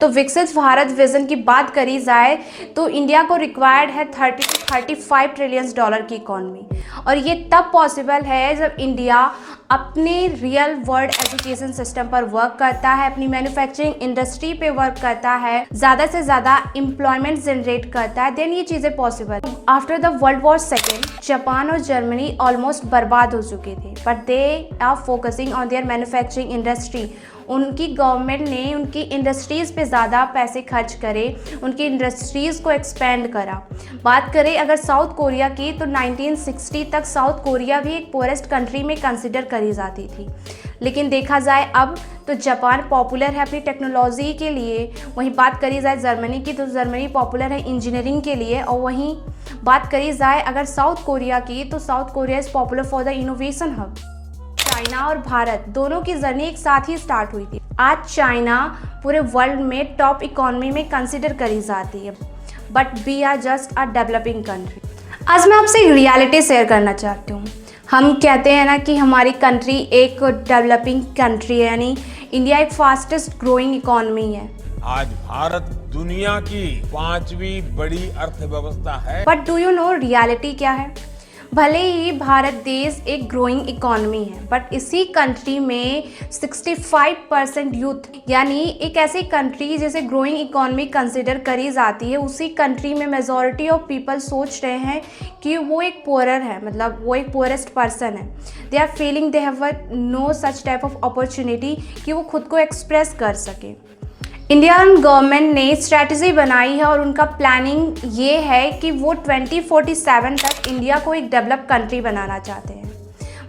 तो विकसित भारत विजन की बात करी जाए तो इंडिया को रिक्वायर्ड है 30 to 35 ट्रिलियन डॉलर की इकॉनमी। और ये तब पॉसिबल है जब इंडिया अपने रियल वर्ल्ड एजुकेशन सिस्टम पर वर्क करता है, अपनी मैन्युफैक्चरिंग इंडस्ट्री पे वर्क करता है, ज़्यादा से ज़्यादा एम्प्लॉयमेंट जनरेट करता है, देन ये चीज़ें possible. After the world war second Japan और जर्मनी ऑलमोस्ट बर्बाद हो चुके थे, but they are focusing on their manufacturing industry. उनकी गवर्नमेंट ने उनकी इंडस्ट्रीज़ पे ज़्यादा पैसे खर्च करे, उनकी इंडस्ट्रीज़ को एक्सपेंड करा। बात करें अगर साउथ कोरिया की तो 1960 तक साउथ कोरिया भी एक पोरेस्ट कंट्री में कंसिडर करी जाती थी, लेकिन देखा जाए अब तो जापान पॉपुलर है अपनी टेक्नोलॉजी के लिए। वहीं बात करी जाए जर्मनी की तो जर्मनी पॉपुलर है इंजीनियरिंग के लिए। और वहीं बात करी जाए अगर साउथ कोरिया की तो south Korea is popular for the innovation hub. China और भारत दोनों की जर्नी एक साथ ही स्टार्ट हुई थी। आज चाइना पूरे वर्ल्ड में टॉप इकोनॉमी में कंसिडर करी जाती है, but we are just a developing country. आज मैं आपसे एक रियलिटी शेयर करना चाहती हूँ। हम कहते हैं ना कि हमारी कंट्री एक डेवलपिंग कंट्री है, यानी इंडिया एक फास्टेस्ट ग्रोइंग इकोनॉमी है। आज भारत दुनिया की 5वीं बड़ी अर्थव्यवस्था है। But do you know reality क्या है? भले ही भारत देश एक ग्रोइंग इकोनॉमी है, बट इसी कंट्री में 65% यूथ, यानी एक ऐसी कंट्री जैसे ग्रोइंग इकोनॉमी कंसिडर करी जाती है, उसी कंट्री में मेजॉरिटी ऑफ पीपल सोच रहे हैं कि वो एक पुअरर है, मतलब वो एक पुअरेस्ट पर्सन है। They are feeling they have no such type of opportunity कि वो खुद को एक्सप्रेस कर सके। इंडियन गवर्नमेंट ने स्ट्रैटेजी बनाई है और उनका प्लानिंग ये है कि वो 2047 तक इंडिया को एक डेवलप कंट्री बनाना चाहते हैं।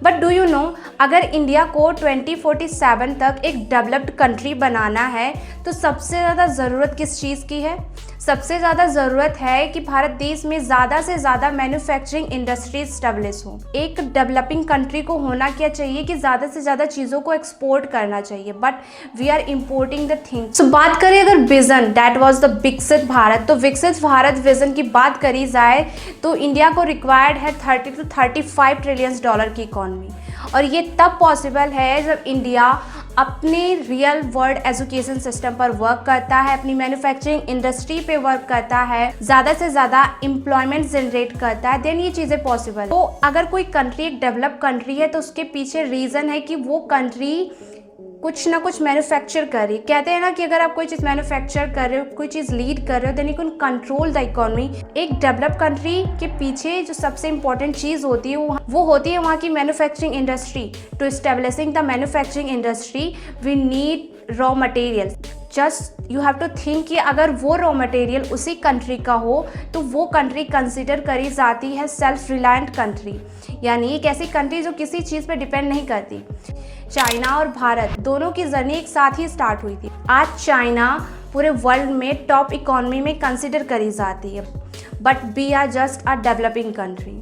बट डू यू नो, अगर इंडिया को 2047 तक एक डेवलप्ड कंट्री बनाना है तो सबसे ज़्यादा ज़रूरत किस चीज़ की है? सबसे ज़्यादा ज़रूरत है कि भारत देश में ज़्यादा से ज़्यादा मैन्युफैक्चरिंग इंडस्ट्रीज स्टेब्लिश हो। एक डेवलपिंग कंट्री को होना क्या चाहिए कि ज़्यादा से ज़्यादा चीज़ों को एक्सपोर्ट करना चाहिए, but we are importing the thing. So बात करें अगर विजन, दैट वाज द विकसित भारत, तो विकसित भारत विजन की बात करी जाए तो इंडिया को रिक्वायर्ड है 30 to 35 ट्रिलियन डॉलर की इकॉनमी। और ये तब पॉसिबल है जब इंडिया अपने रियल वर्ल्ड एजुकेशन सिस्टम पर वर्क करता है, अपनी मैन्युफैक्चरिंग इंडस्ट्री पे वर्क करता है, ज़्यादा से ज़्यादा एम्प्लॉयमेंट जनरेट करता है, देन ये चीज़ें पॉसिबल। तो अगर कोई कंट्री एक डेवलप कंट्री है तो उसके पीछे रीज़न है कि वो कंट्री कुछ ना कुछ मैन्युफैक्चर कर रही है। कहते हैं ना कि अगर आप कोई चीज़ मैन्युफैक्चर कर रहे हो, कोई चीज़ लीड कर रहे हो, then you can control the economy. एक डेवलप कंट्री के पीछे जो सबसे इंपॉर्टेंट चीज़ होती है वो होती है वहाँ की manufacturing industry. To establishing the manufacturing industry we need raw material. Just you have to think कि अगर वो रॉ मटेरियल उसी कंट्री का हो तो वो कंट्री कंसिडर करी जाती है सेल्फ रिलायंट कंट्री, यानी एक ऐसी कंट्री जो किसी चीज़ पे डिपेंड नहीं करती। चाइना और भारत दोनों की जर्नी एक साथ ही स्टार्ट हुई थी। आज चाइना पूरे वर्ल्ड में टॉप इकोनॉमी में कंसिडर करी जाती है, but we are just a developing country.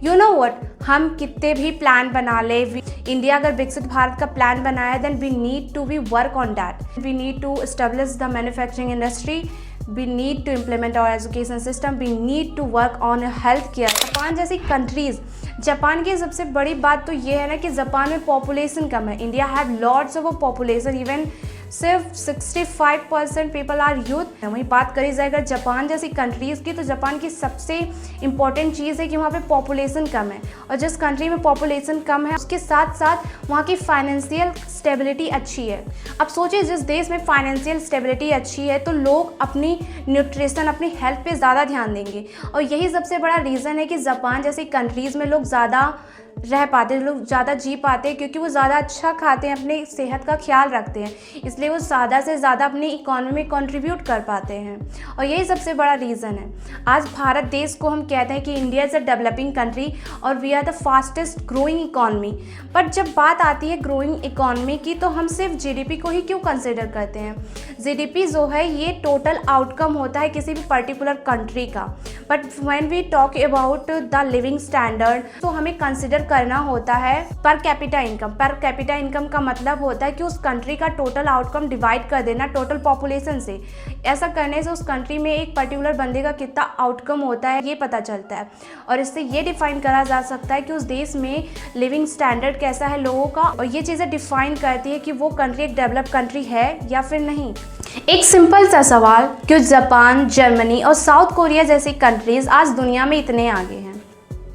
You know what, हम कितने भी प्लान बना ले, इंडिया अगर विकसित भारत का प्लान बनाया then we need to be work on that. We need to establish the manufacturing industry, we need to implement our education system, we need to work on health care। Japan जैसी countries, Japan की सबसे बड़ी बात तो ये है ना कि जापान में पॉपुलेशन कम है। India have lots of population, even सिर्फ 65% पीपल आर यूथ। वहीं बात करी जाए अगर जापान जैसी कंट्रीज़ की तो जापान की सबसे इम्पॉर्टेंट चीज़ है कि वहाँ पे पॉपुलेशन कम है, और जिस कंट्री में पॉपुलेशन कम है उसके साथ साथ वहाँ की फाइनेंशियल स्टेबिलिटी अच्छी है। अब सोचिए जिस देश में फाइनेंशियल स्टेबिलिटी अच्छी है तो लोग अपनी न्यूट्रिशन, अपनी हेल्थ पे ज़्यादा ध्यान देंगे, और यही सबसे बड़ा रीज़न है कि जापान जैसी कंट्रीज़ में लोग ज़्यादा रह पाते हैं, लोग ज़्यादा जी पाते हैं, क्योंकि वो ज़्यादा अच्छा खाते हैं, अपनी सेहत का ख्याल रखते हैं, इसलिए वो ज़्यादा से ज़्यादा अपनी इकोनॉमी में कंट्रीब्यूट कर पाते हैं, और यही सबसे बड़ा रीज़न है। आज भारत देश को हम कहते हैं कि India is a developing country और we are the fastest growing economy. But जब बात आती है ग्रोइंग इकोनॉमी की तो हम सिर्फ जीडीपी को ही क्यों कंसिडर करते हैं? जीडीपी जो है ये टोटल आउटकम होता है किसी भी पर्टिकुलर कंट्री का, but when we talk about the living standard तो हमें कंसिडर करना होता है per capita income. Per capita income का मतलब होता है कि उस कंट्री का टोटल आउटकम डिवाइड कर देना टोटल पॉपुलेशन से। ऐसा करने से उस कंट्री में एक पर्टिकुलर बंदे का कितना आउटकम होता है ये पता चलता है, और इससे ये डिफाइन करा जा सकता है कि उस देश में लिविंग स्टैंडर्ड कैसा है लोगों का, और ये चीज़ें डिफाइन करती है कि वो कंट्री एक डेवलप कंट्री है या फिर नहीं। एक सिंपल सा सवाल, क्यों जापान, जर्मनी और साउथ कोरिया जैसी कंट्रीज आज दुनिया में इतने आगे हैं?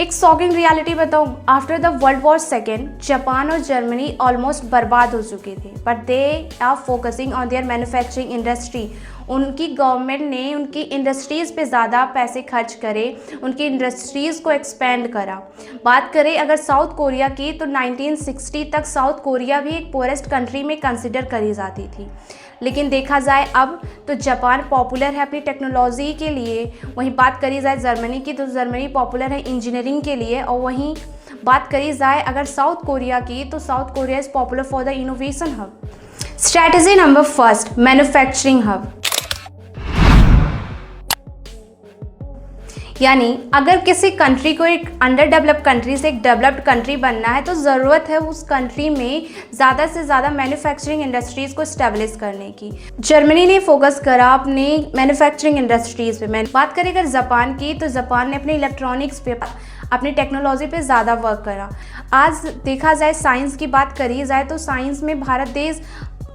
एक शॉकिंग रियलिटी बताऊं, after the world war second Japan और जर्मनी ऑलमोस्ट बर्बाद हो चुके थे, but they are focusing on their manufacturing industry. उनकी गवर्नमेंट ने उनकी इंडस्ट्रीज़ पे ज़्यादा पैसे खर्च करे, उनकी इंडस्ट्रीज़ को एक्सपेंड करा। बात करें अगर साउथ कोरिया की, तो 1960 तक साउथ कोरिया भी एक पोरेस्ट कंट्री में कंसिडर करी जाती थी, लेकिन देखा जाए अब तो जापान पॉपुलर है अपनी टेक्नोलॉजी के लिए। वहीं बात करी जाए जर्मनी की, तो जर्मनी पॉपुलर है इंजीनियरिंग के लिए, और वहीं बात करी जाए अगर साउथ कोरिया की, तो south Korea is popular for the innovation hub. Strategy number first, manufacturing hub. यानी अगर किसी कंट्री को एक अंडर डेवलप्ड कंट्री से एक डेवलप्ड कंट्री बनना है तो ज़रूरत है उस कंट्री में ज़्यादा से ज़्यादा मैन्युफैक्चरिंग इंडस्ट्रीज़ को इस्टेब्लिश करने की। जर्मनी ने फोकस करा अपनी मैन्युफैक्चरिंग इंडस्ट्रीज़ पे। मैं बात करें अगर जापान की, तो जापान ने अपने इलेक्ट्रॉनिक्स पे, अपनी टेक्नोलॉजी पे ज़्यादा वर्क करा। आज देखा जाए साइंस की बात करी जाए तो साइंस में भारत देश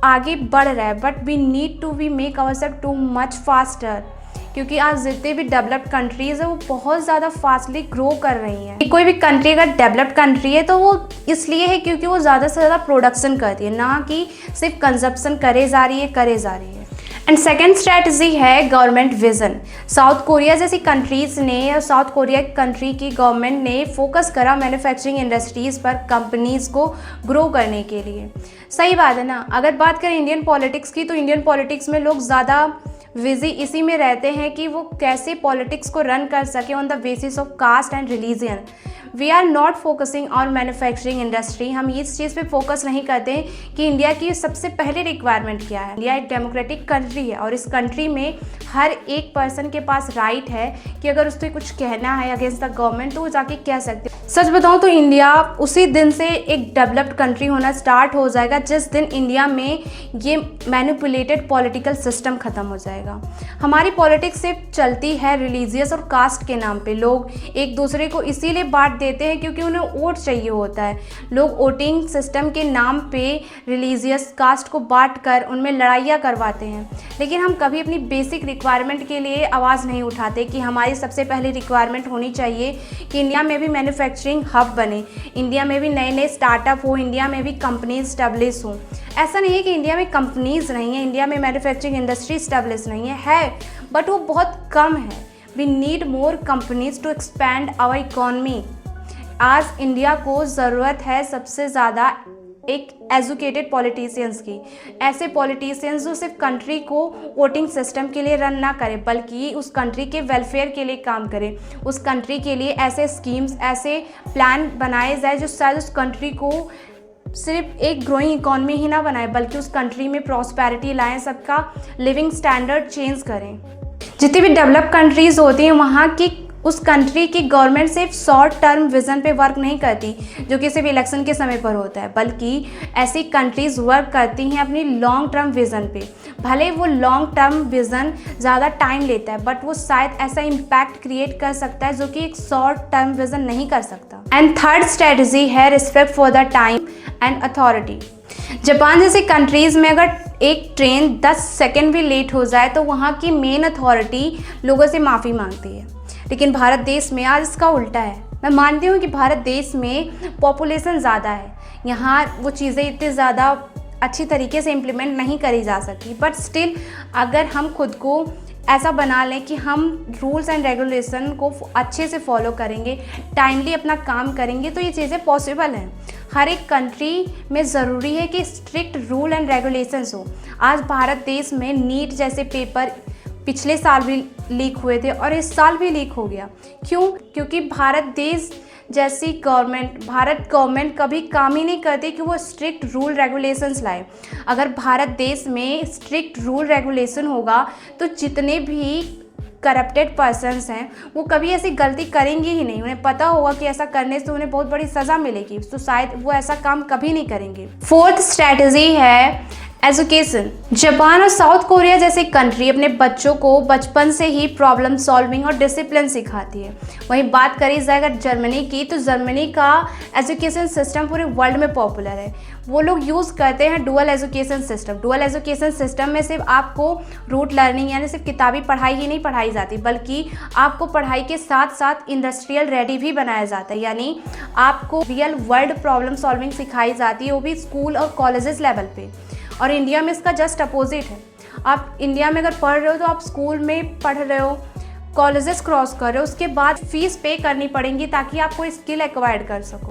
आगे बढ़ रहा है, but we need to we make ourself too much faster, क्योंकि आज जितने भी डेवलप्ड कंट्रीज़ है वो बहुत ज़्यादा फास्टली ग्रो कर रही हैं। कोई भी कंट्री अगर डेवलप्ड कंट्री है तो वो इसलिए है क्योंकि वो ज़्यादा से ज़्यादा प्रोडक्शन करती है, ना कि सिर्फ कंजप्शन करे जा रही है। एंड सेकेंड स्ट्रैटेजी है गवर्नमेंट विजन। साउथ कोरिया जैसी कंट्रीज़ ने, और साउथ कोरिया कंट्री की गवर्नमेंट ने फोकस करा मैन्युफैक्चरिंग इंडस्ट्रीज़ पर कंपनीज़ को ग्रो करने के लिए। सही बात है ना। अगर बात करें इंडियन पॉलिटिक्स की, तो इंडियन पॉलिटिक्स में लोग ज़्यादा बिजी इसी में रहते हैं कि वो कैसे पॉलिटिक्स को रन कर सके on the basis of caste and religion. We are not focusing on manufacturing industry. हम इस चीज़ पे फोकस नहीं करते कि इंडिया की सबसे पहले रिक्वायरमेंट क्या है। इंडिया एक डेमोक्रेटिक कंट्री है और इस कंट्री में हर एक पर्सन के पास राइट है कि अगर उसको कुछ कहना है अगेंस्ट द गवर्नमेंट तो वो जाके कह सकते हैं। सच बताऊँ तो इंडिया उसी दिन से एक डेवलप्ड कंट्री होना स्टार्ट हो जाएगा जिस दिन इंडिया में ये मैनिपुलेटेड पॉलिटिकल सिस्टम ख़त्म हो जाएगा। हमारी पॉलिटिक्स सिर्फ चलती है रिलीजियस और कास्ट के नाम पे। लोग एक दूसरे को इसीलिए बांट देते हैं क्योंकि उन्हें वोट चाहिए होता है। लोग वोटिंग सिस्टम के नाम पे रिलीजियस कास्ट को बांट कर उनमें लड़ाइयाँ करवाते हैं, लेकिन हम कभी अपनी बेसिक रिक्वायरमेंट के लिए आवाज़ नहीं उठाते कि हमारी सबसे पहली रिक्वायरमेंट होनी चाहिए कि इंडिया में भी मैन्युफैक्चरिंग हब बने, इंडिया में भी नए नए स्टार्टअप हो, इंडिया में भी कंपनीज स्टैब्लिश हों। ऐसा नहीं है कि इंडिया में कंपनीज नहीं है, इंडिया में मैन्युफैक्चरिंग इंडस्ट्री स्टैब्लिश नहीं है, बट वो बहुत कम है। We need more companies to expand our economy. आज इंडिया को ज़रूरत है सबसे ज़्यादा एक एजुकेटेड पॉलिटिशियंस की, ऐसे पॉलिटिशियंस जो सिर्फ कंट्री को वोटिंग सिस्टम के लिए रन ना करें बल्कि उस कंट्री के वेलफेयर के लिए काम करें। उस कंट्री के लिए ऐसे स्कीम्स, ऐसे प्लान बनाए जाए जो शायद उस कंट्री को सिर्फ एक ग्रोइंग इकॉनमी ही ना बनाए बल्कि उस कंट्री में प्रॉस्पेरिटी लाएं, सबका लिविंग स्टैंडर्ड चेंज करें। जितनी भी डेवलप कंट्रीज़ होती हैं वहाँ की उस कंट्री की गवर्नमेंट सिर्फ शॉर्ट टर्म विज़न पे वर्क नहीं करती जो कि सिर्फ इलेक्शन के समय पर होता है, बल्कि ऐसी कंट्रीज़ वर्क करती हैं अपनी लॉन्ग टर्म विज़न पे। भले वो लॉन्ग टर्म विज़न ज़्यादा टाइम लेता है बट वो शायद ऐसा इम्पैक्ट क्रिएट कर सकता है जो कि एक शॉर्ट टर्म विज़न नहीं कर सकता। एंड थर्ड स्ट्रेटजी है respect for the time and authority. Japan जैसी कंट्रीज़ में अगर एक ट्रेन 10 सेकेंड भी लेट हो जाए तो वहाँ की मेन अथॉरिटी लोगों से माफ़ी मांगती है, लेकिन भारत देश में आज इसका उल्टा है। मैं मानती हूँ कि भारत देश में पॉपुलेशन ज़्यादा है, यहाँ वो चीज़ें इतनी ज़्यादा अच्छी तरीके से इम्प्लीमेंट नहीं करी जा सकती, बट स्टिल अगर हम खुद को ऐसा बना लें कि हम रूल्स एंड रेगुलेशन को अच्छे से फॉलो करेंगे, टाइमली अपना काम करेंगे तो ये चीज़ें पॉसिबल हैं। हर एक कंट्री में ज़रूरी है कि स्ट्रिक्ट रूल एंड रेगुलेशंस हो। आज भारत देश में नीट जैसे पेपर पिछले साल भी लीक हुए थे और इस साल भी लीक हो गया। क्यों? क्योंकि भारत देश जैसी भारत गवर्नमेंट कभी काम ही नहीं करती कि वो स्ट्रिक्ट रूल रेगुलेशंस लाए। अगर भारत देश में स्ट्रिक्ट रूल रेगुलेशन होगा तो जितने भी करप्टेड पर्सन्स हैं वो कभी ऐसी गलती करेंगे ही नहीं। उन्हें पता होगा कि ऐसा करने से उन्हें बहुत बड़ी सज़ा मिलेगी, तो शायद वो ऐसा काम कभी नहीं करेंगे। फोर्थ स्ट्रैटेजी है एजुकेशन। जापान और साउथ कोरिया जैसे कंट्री अपने बच्चों को बचपन से ही प्रॉब्लम सॉल्विंग और डिसिप्लिन सिखाती है। वहीं बात करी जाए अगर जर्मनी की, तो जर्मनी का एजुकेशन सिस्टम पूरे वर्ल्ड में पॉपुलर है। वो लोग यूज़ करते हैं dual education system. Dual education system में सिर्फ आपको रूट लर्निंग यानी सिर्फ किताबी पढ़ाई ही नहीं पढ़ाई जाती, बल्कि आपको पढ़ाई के साथ साथ इंडस्ट्रियल रेडी भी बनाया जाता है, यानी आपको रियल वर्ल्ड प्रॉब्लम सॉल्विंग सिखाई जाती है, वो भी स्कूल और कॉलेजेस लेवल पे। और इंडिया में इसका जस्ट अपोजिट है। आप इंडिया में अगर पढ़ रहे हो तो आप स्कूल में पढ़ रहे हो, कॉलेजेस क्रॉस कर रहे हो, उसके बाद फीस पे करनी पड़ेगी ताकि आप कोई स्किल एक्वायर्ड कर सको।